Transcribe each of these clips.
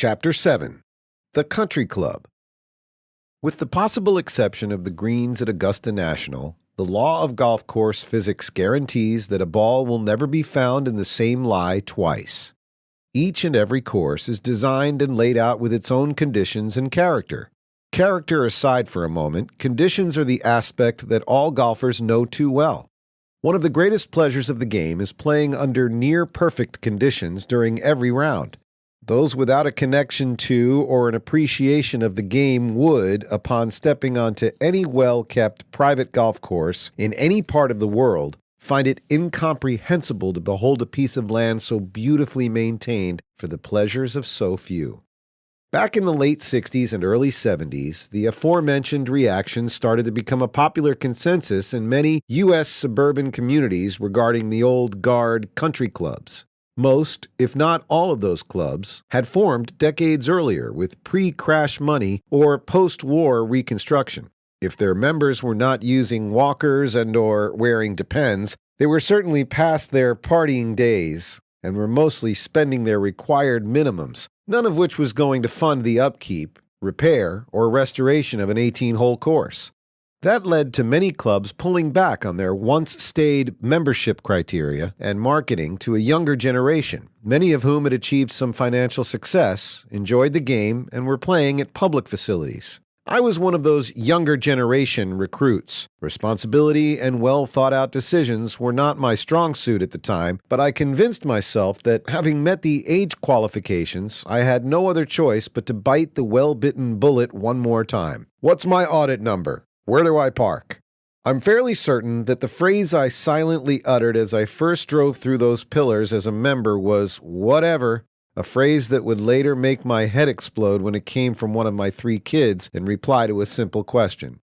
Chapter 7. The Country Club. With the possible exception of the greens at Augusta National, the law of golf course physics guarantees that a ball will never be found in the same lie twice. Each and every course is designed and laid out with its own conditions and character. Character aside for a moment, conditions are the aspect that all golfers know too well. One of the greatest pleasures of the game is playing under near-perfect conditions during every round. Those without a connection to or an appreciation of the game would, upon stepping onto any well-kept private golf course in any part of the world, find it incomprehensible to behold a piece of land so beautifully maintained for the pleasures of so few. Back in the late 60s and early 70s, the aforementioned reaction started to become a popular consensus in many U.S. suburban communities regarding the old guard country clubs. Most, if not all of those clubs, had formed decades earlier with pre-crash money or post-war reconstruction. If their members were not using walkers and/or wearing Depends, they were certainly past their partying days and were mostly spending their required minimums, none of which was going to fund the upkeep, repair, or restoration of an 18-hole course. That led to many clubs pulling back on their once-staid membership criteria and marketing to a younger generation, many of whom had achieved some financial success, enjoyed the game, and were playing at public facilities. I was one of those younger generation recruits. Responsibility and well-thought-out decisions were not my strong suit at the time, but I convinced myself that, having met the age qualifications, I had no other choice but to bite the well-bitten bullet one more time. "What's my audit number? Where do I park?" I'm fairly certain that the phrase I silently uttered as I first drove through those pillars as a member was, "Whatever," a phrase that would later make my head explode when it came from one of my 3 kids in reply to a simple question.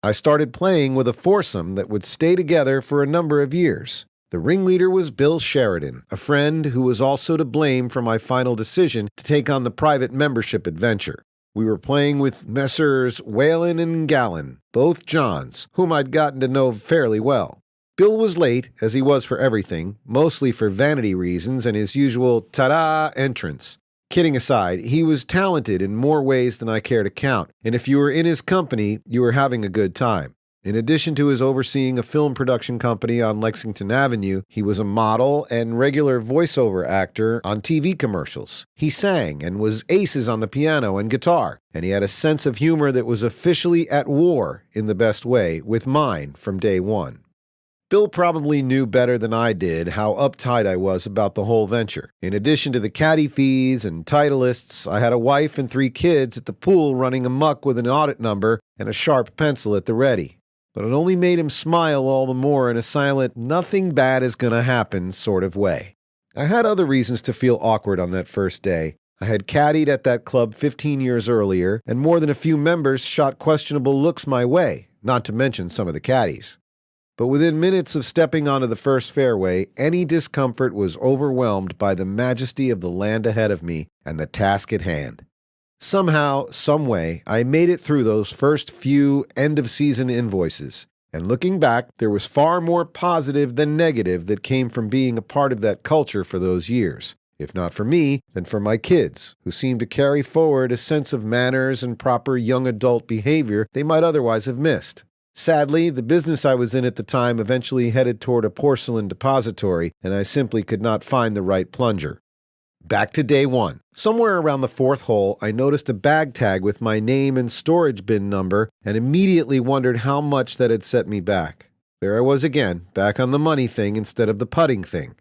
I started playing with a foursome that would stay together for a number of years. The ringleader was Bill Sheridan, a friend who was also to blame for my final decision to take on the private membership adventure. We were playing with Messrs. Whalen and Gallen, both Johns, whom I'd gotten to know fairly well. Bill was late, as he was for everything, mostly for vanity reasons and his usual ta-da entrance. Kidding aside, he was talented in more ways than I care to count, and if you were in his company, you were having a good time. In addition to his overseeing a film production company on Lexington Avenue, he was a model and regular voiceover actor on TV commercials. He sang and was aces on the piano and guitar, and he had a sense of humor that was officially at war, in the best way, with mine from day one. Bill probably knew better than I did how uptight I was about the whole venture. In addition to the caddy fees and titleists, I had a wife and 3 kids at the pool running amok with an audit number and a sharp pencil at the ready. But it only made him smile all the more in a silent, nothing bad is gonna happen sort of way. I had other reasons to feel awkward on that first day. I had caddied at that club 15 years earlier, and more than a few members shot questionable looks my way, not to mention some of the caddies. But within minutes of stepping onto the first fairway, any discomfort was overwhelmed by the majesty of the land ahead of me and the task at hand. Somehow, someway, I made it through those first few end-of-season invoices, and looking back, there was far more positive than negative that came from being a part of that culture for those years. If not for me, then for my kids, who seemed to carry forward a sense of manners and proper young adult behavior they might otherwise have missed. Sadly, the business I was in at the time eventually headed toward a porcelain depository, and I simply could not find the right plunger. Back to day one. Somewhere around the 4th hole, I noticed a bag tag with my name and storage bin number and immediately wondered how much that had set me back. There I was again, back on the money thing instead of the putting thing.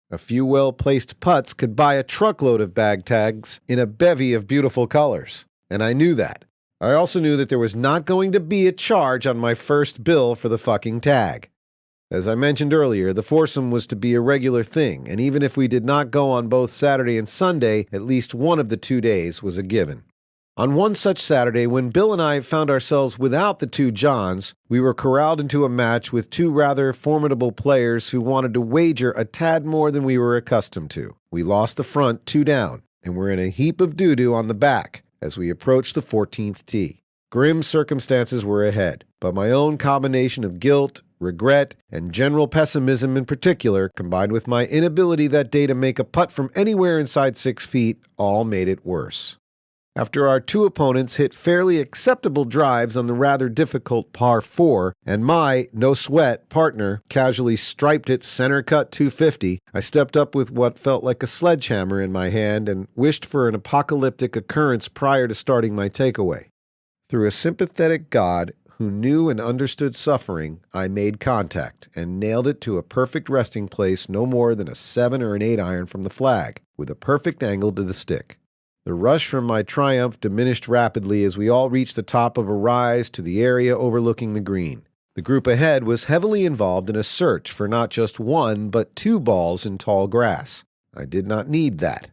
A few well-placed putts could buy a truckload of bag tags in a bevy of beautiful colors, and I knew that. I also knew that there was not going to be a charge on my first bill for the fucking tag. As I mentioned earlier, the foursome was to be a regular thing, and even if we did not go on both Saturday and Sunday, at least one of the 2 days was a given. On one such Saturday, when Bill and I found ourselves without the 2 Johns, we were corralled into a match with 2 rather formidable players who wanted to wager a tad more than we were accustomed to. We lost the front 2 down, and were in a heap of doo-doo on the back as we approached the 14th tee. Grim circumstances were ahead, but my own combination of guilt, regret, and general pessimism in particular, combined with my inability that day to make a putt from anywhere inside 6 feet, all made it worse. After our two opponents hit fairly acceptable drives on the rather difficult par 4, and my, no sweat, partner casually striped it center cut 250, I stepped up with what felt like a sledgehammer in my hand and wished for an apocalyptic occurrence prior to starting my takeaway. Through a sympathetic God who knew and understood suffering, I made contact and nailed it to a perfect resting place no more than a 7 or an 8 iron from the flag, with a perfect angle to the stick. The rush from my triumph diminished rapidly as we all reached the top of a rise to the area overlooking the green. The group ahead was heavily involved in a search for not just one, but 2 balls in tall grass. I did not need that.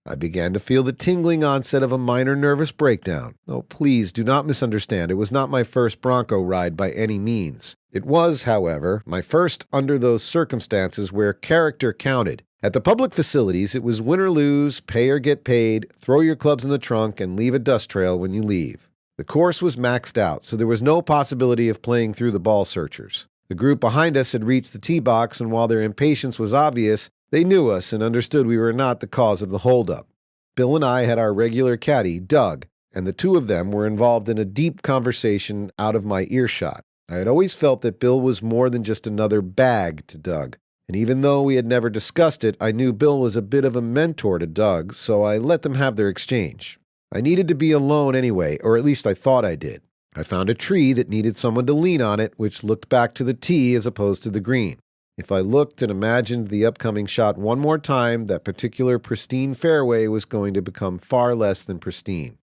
I began to feel the tingling onset of a minor nervous breakdown. Oh, please do not misunderstand. It was not my first Bronco ride by any means. It was, however, my first under those circumstances where character counted. At the public facilities, it was win or lose, pay or get paid, throw your clubs in the trunk, and leave a dust trail when you leave. The course was maxed out, so there was no possibility of playing through the ball searchers. The group behind us had reached the tee box, and while their impatience was obvious, they knew us and understood we were not the cause of the holdup. Bill and I had our regular caddy, Doug, and the two of them were involved in a deep conversation out of my earshot. I had always felt that Bill was more than just another bag to Doug. And even though we had never discussed it, I knew Bill was a bit of a mentor to Doug, so I let them have their exchange. I needed to be alone anyway, or at least I thought I did. I found a tree that needed someone to lean on it, which looked back to the tee as opposed to the green. If I looked and imagined the upcoming shot one more time, that particular pristine fairway was going to become far less than pristine.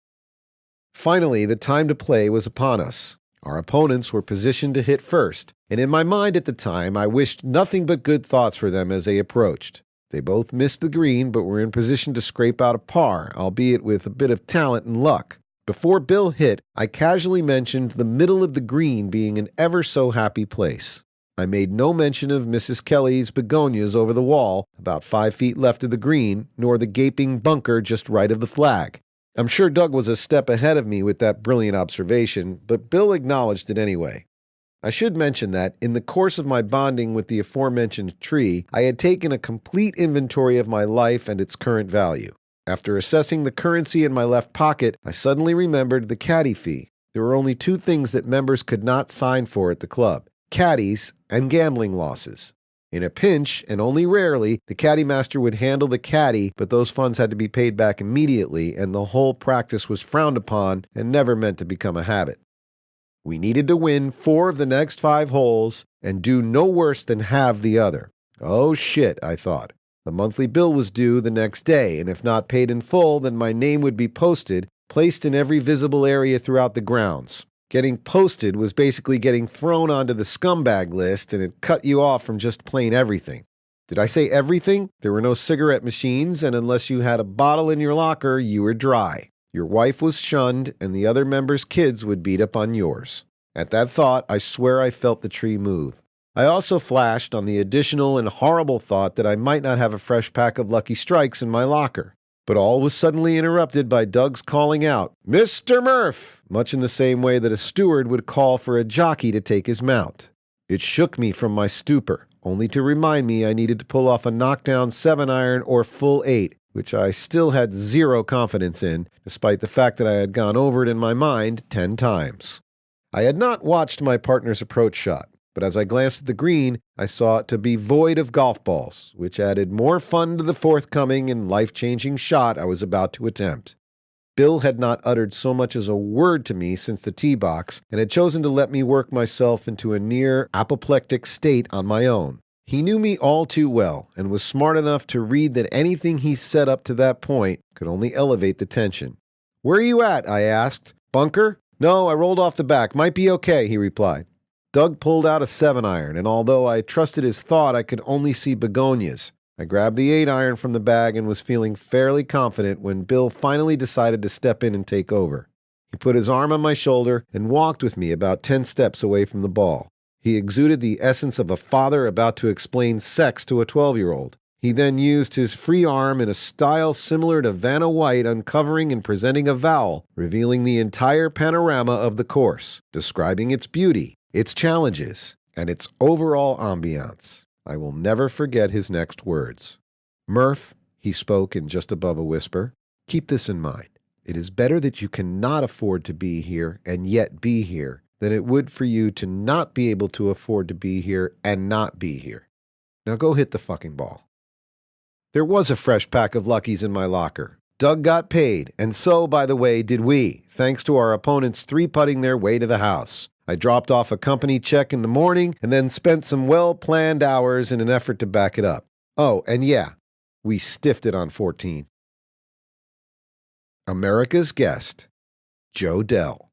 Finally, the time to play was upon us. Our opponents were positioned to hit first, and in my mind at the time, I wished nothing but good thoughts for them as they approached. They both missed the green, but were in position to scrape out a par, albeit with a bit of talent and luck. Before Bill hit, I casually mentioned the middle of the green being an ever-so-happy place. I made no mention of Mrs. Kelly's begonias over the wall, about 5 feet left of the green, nor the gaping bunker just right of the flag. I'm sure Doug was a step ahead of me with that brilliant observation, but Bill acknowledged it anyway. I should mention that, in the course of my bonding with the aforementioned tree, I had taken a complete inventory of my life and its current value. After assessing the currency in my left pocket, I suddenly remembered the caddy fee. There were only 2 things that members could not sign for at the club: caddies and gambling losses. In a pinch, and only rarely, the caddy master would handle the caddy, but those funds had to be paid back immediately, and the whole practice was frowned upon and never meant to become a habit. We needed to win 4 of the next 5 holes and do no worse than halve the other. Oh shit, I thought. The monthly bill was due the next day, and if not paid in full, then my name would be posted, placed in every visible area throughout the grounds. Getting posted was basically getting thrown onto the scumbag list, and it cut you off from just plain everything. Did I say everything? There were no cigarette machines, and unless you had a bottle in your locker, you were dry. Your wife was shunned, and the other members' kids would beat up on yours. At that thought, I swear I felt the tree move. I also flashed on the additional and horrible thought that I might not have a fresh pack of Lucky Strikes in my locker. But all was suddenly interrupted by Doug's calling out, "Mr. Murph!" much in the same way that a steward would call for a jockey to take his mount. It shook me from my stupor, only to remind me I needed to pull off a knockdown 7-iron or full 8, which I still had 0 confidence in, despite the fact that I had gone over it in my mind 10 times. I had not watched my partner's approach shot, but as I glanced at the green, I saw it to be void of golf balls, which added more fun to the forthcoming and life-changing shot I was about to attempt. Bill had not uttered so much as a word to me since the tee box, and had chosen to let me work myself into a near apoplectic state on my own. He knew me all too well, and was smart enough to read that anything he said up to that point could only elevate the tension. "Where are you at?" I asked. "Bunker?" "No, I rolled off the back. Might be okay," he replied. Doug pulled out a 7-iron, and although I trusted his thought, I could only see begonias. I grabbed the 8-iron from the bag and was feeling fairly confident when Bill finally decided to step in and take over. He put his arm on my shoulder and walked with me about 10 steps away from the ball. He exuded the essence of a father about to explain sex to a 12-year-old. He then used his free arm in a style similar to Vanna White uncovering and presenting a vowel, revealing the entire panorama of the course, describing its beauty, its challenges, and its overall ambiance. I will never forget his next words. "Murph," he spoke in just above a whisper, "keep this in mind. It is better that you cannot afford to be here and yet be here than it would for you to not be able to afford to be here and not be here. Now go hit the fucking ball. There was a fresh pack of Luckies in my locker. Doug got paid, and so, by the way, did we, thanks to our opponents three-putting their way to the house. I dropped off a company check in the morning and then spent some well-planned hours in an effort to back it up. Oh, and yeah, we stiffed it on 14. America's Guest, Joe Dell.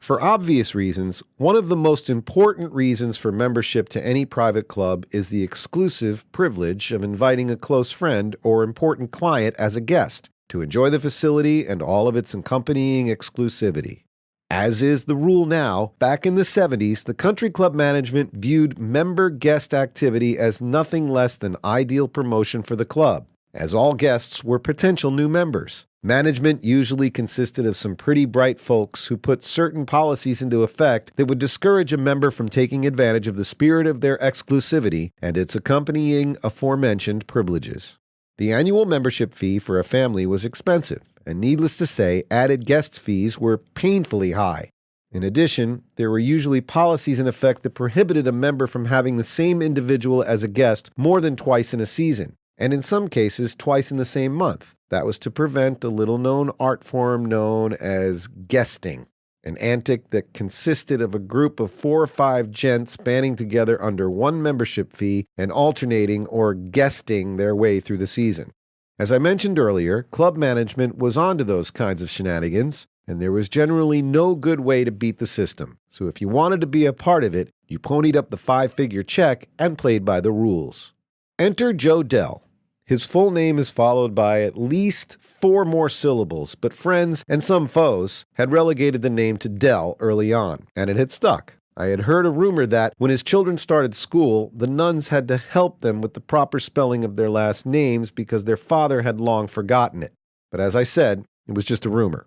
For obvious reasons, one of the most important reasons for membership to any private club is the exclusive privilege of inviting a close friend or important client as a guest to enjoy the facility and all of its accompanying exclusivity. As is the rule now, back in the 70s, the country club management viewed member guest activity as nothing less than ideal promotion for the club, as all guests were potential new members. Management usually consisted of some pretty bright folks who put certain policies into effect that would discourage a member from taking advantage of the spirit of their exclusivity and its accompanying aforementioned privileges. The annual membership fee for a family was expensive, and needless to say, added guest fees were painfully high. In addition, there were usually policies in effect that prohibited a member from having the same individual as a guest more than twice in a season, and in some cases twice in the same month. That was to prevent a little-known art form known as guesting, an antic that consisted of a group of 4 or 5 gents banding together under one membership fee and alternating or guesting their way through the season. As I mentioned earlier, club management was onto those kinds of shenanigans, and there was generally no good way to beat the system. So if you wanted to be a part of it, you ponied up the 5-figure check and played by the rules. Enter Joe Dell. His full name is followed by at least 4 more syllables, but friends and some foes had relegated the name to Dell early on, and it had stuck. I had heard a rumor that when his children started school, the nuns had to help them with the proper spelling of their last names because their father had long forgotten it. But as I said, it was just a rumor.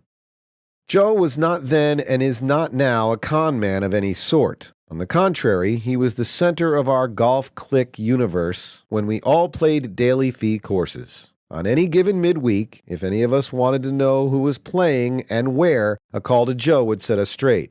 Joe was not then and is not now a con man of any sort. On the contrary, he was the center of our golf clique universe when we all played daily fee courses. On any given midweek, if any of us wanted to know who was playing and where, a call to Joe would set us straight.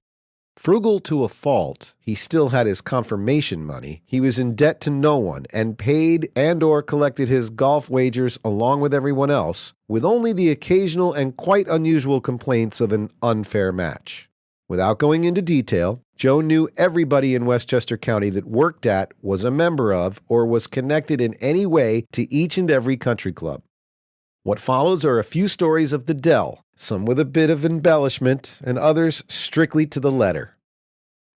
Frugal to a fault, he still had his confirmation money. He was in debt to no one and paid and/or collected his golf wagers along with everyone else, with only the occasional and quite unusual complaints of an unfair match. Without going into detail, Joe knew everybody in Westchester County that worked at, was a member of, or was connected in any way to each and every country club. What follows are a few stories of the Dell, some with a bit of embellishment and others strictly to the letter.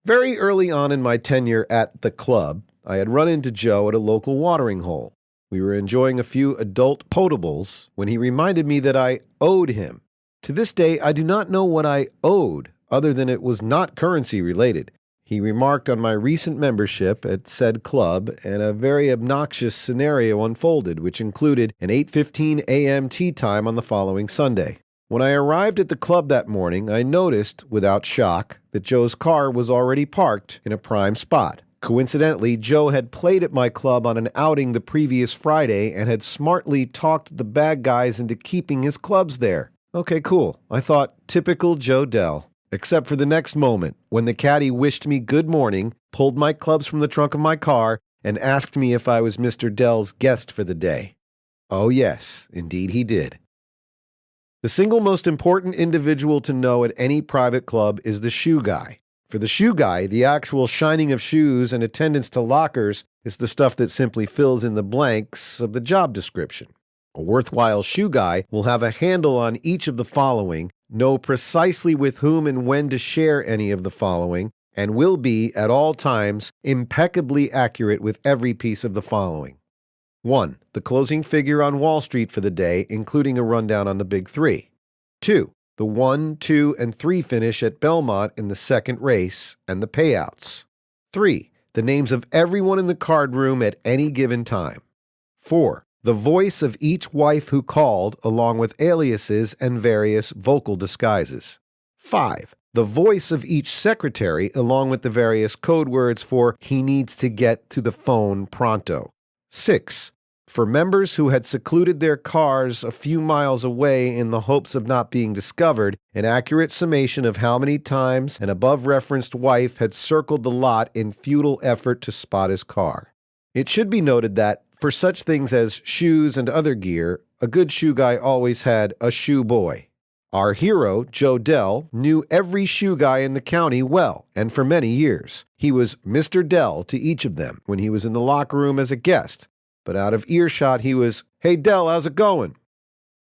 Very early on in my tenure at the club, I had run into Joe at a local watering hole. We were enjoying a few adult potables when he reminded me that I owed him. To this day, I do not know what I owed, other than it was not currency related. He remarked on my recent membership at said club, and a very obnoxious scenario unfolded, which included an 8:15 a.m. tea time on the following Sunday. When I arrived at the club that morning, I noticed, without shock, that Joe's car was already parked in a prime spot. Coincidentally, Joe had played at my club on an outing the previous Friday and had smartly talked the bad guys into keeping his clubs there. Okay, cool. I thought, typical Joe Dell. Except for the next moment, when the caddy wished me good morning, pulled my clubs from the trunk of my car, and asked me if I was Mr. Dell's guest for the day. Oh yes, indeed he did. The single most important individual to know at any private club is the shoe guy. For the shoe guy, the actual shining of shoes and attendance to lockers is the stuff that simply fills in the blanks of the job description. A worthwhile shoe guy will have a handle on each of the following, know precisely with whom and when to share any of the following, and will be, at all times, impeccably accurate with every piece of the following. 1. The closing figure on Wall Street for the day, including a rundown on the Big Three. 2. The 1, 2, and 3 finish at Belmont in the second race, and the payouts. 3. The names of everyone in the card room at any given time. 4. The voice of each wife who called, along with aliases and various vocal disguises. 5. The voice of each secretary, along with the various code words for "he needs to get to the phone pronto." 6. For members who had secluded their cars a few miles away in the hopes of not being discovered, an accurate summation of how many times an above-referenced wife had circled the lot in futile effort to spot his car. It should be noted that, for such things as shoes and other gear, a good shoe guy always had a shoe boy. Our hero, Joe Dell, knew every shoe guy in the county well, and for many years. He was Mr. Dell to each of them when he was in the locker room as a guest. But out of earshot, he was, "Hey, Dell, how's it going?"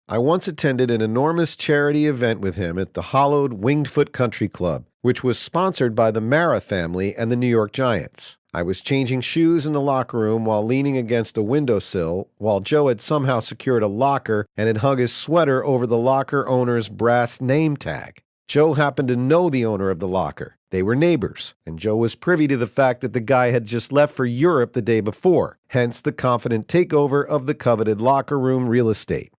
I once attended an enormous charity event with him at the hallowed Winged Foot Country Club, which was sponsored by the Mara family and the New York Giants. I was changing shoes in the locker room while leaning against a windowsill, while Joe had somehow secured a locker and had hung his sweater over the locker owner's brass name tag. Joe happened to know the owner of the locker. They were neighbors, and Joe was privy to the fact that the guy had just left for Europe the day before, hence the confident takeover of the coveted locker room real estate.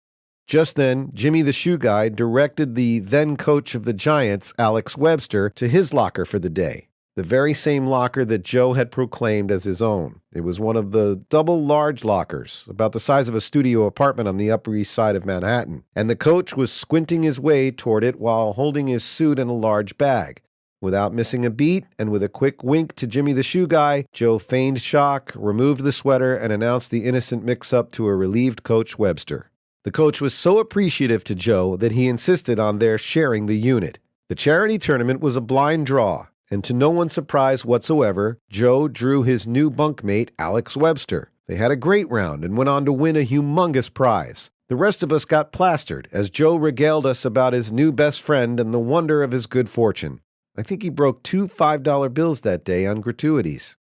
Just then, Jimmy the shoe guy directed the then coach of the Giants, Alex Webster, to his locker for the day, the very same locker that Joe had proclaimed as his own. It was one of the double large lockers, about the size of a studio apartment on the Upper East Side of Manhattan, and the coach was squinting his way toward it while holding his suit in a large bag. Without missing a beat, and with a quick wink to Jimmy the shoe guy, Joe feigned shock, removed the sweater, and announced the innocent mix-up to a relieved Coach Webster. The coach was so appreciative to Joe that he insisted on their sharing the unit. The charity tournament was a blind draw, and to no one's surprise whatsoever, Joe drew his new bunkmate, Alex Webster. They had a great round and went on to win a humongous prize. The rest of us got plastered as Joe regaled us about his new best friend and the wonder of his good fortune. I think he broke 2 $5 bills that day on gratuities.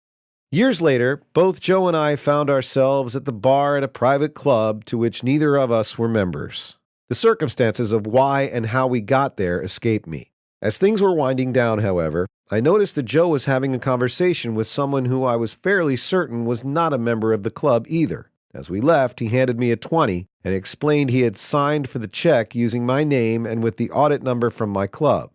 Years later, both Joe and I found ourselves at the bar at a private club to which neither of us were members. The circumstances of why and how we got there escape me. As things were winding down, however, I noticed that Joe was having a conversation with someone who I was fairly certain was not a member of the club either. As we left, he handed me a 20 and explained he had signed for the check using my name and with the audit number from my club.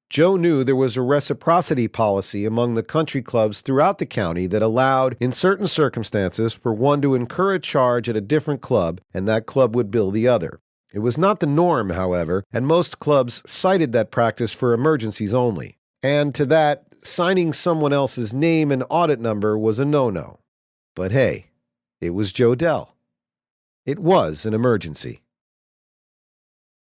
Joe knew there was a reciprocity policy among the country clubs throughout the county that allowed, in certain circumstances, for one to incur a charge at a different club and that club would bill the other. It was not the norm, however, and most clubs cited that practice for emergencies only. And to that, signing someone else's name and audit number was a no-no. But hey, it was Joe Dell. It was an emergency.